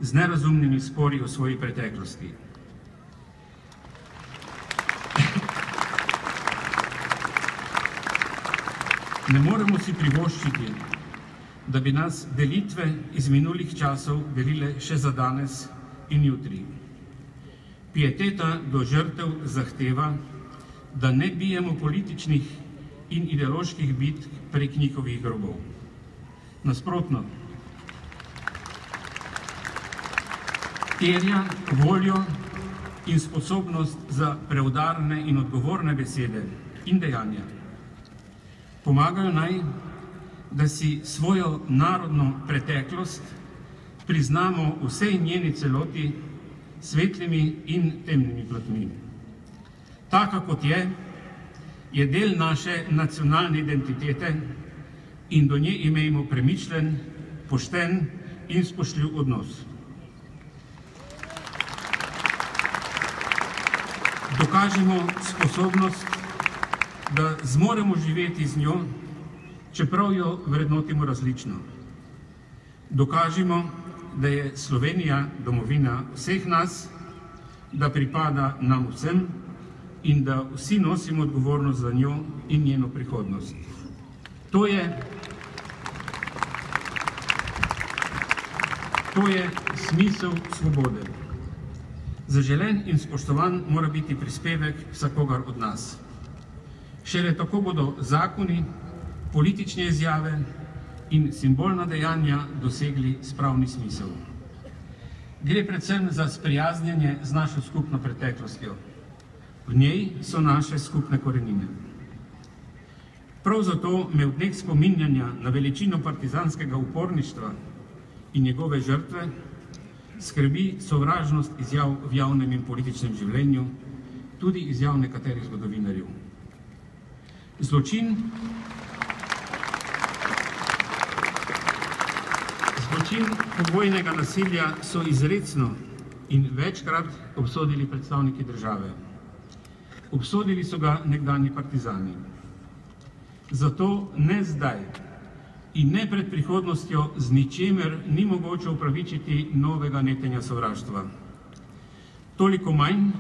z nerazumnimi spori o svoji preteklosti. Ne moremo si privoščiti, da bi nas delitve iz minulih časov delile še za danes in jutri. Pieteta do žrtev zahteva, da ne bijemo političnih in ideoloških bitk prek njihovih grobov. Nasprotno, terja voljo in sposobnost za preudarne in odgovorne besede in dejanja. Pomagajo naj, da si svojo narodno preteklost priznamo vsej njeni celoti, svetlimi in temnimi platmi. Taka kot je del naše nacionalne identitete in do nje imejmo premišljen, pošten in spoštljiv odnos. Dokažimo sposobnost, da zmoremo živeti z njo, čeprav jo vrednotimo različno. Dokažimo, da je Slovenija domovina vseh nas, da pripada nam vsem in da vsi nosimo odgovornost za njo in njeno prihodnost. To je smisel svobode. Zaželen in spoštovan mora biti prispevek vsakogar od nas. Šele tako bodo zakoni, politične izjave in simbolna dejanja dosegli spravni smisel. Gre predvsem za sprijaznjenje z našo skupno preteklostjo. V njej so naše skupne korenine. Prav zato me v dneh spominjanja na veličino partizanskega uporništva in njegove žrtve skrbi sovražnost izjav v javnem in političnem življenju, tudi izjav nekaterih zgodovinarjev. Zločin povojnega nasilja so izrecno in večkrat obsodili predstavniki države. Obsodili so ga nekdanji partizani. Zato ne zdaj in ne pred prihodnostjo z ničemer ni mogoče upravičiti novega netenja sovraštva. Toliko manj,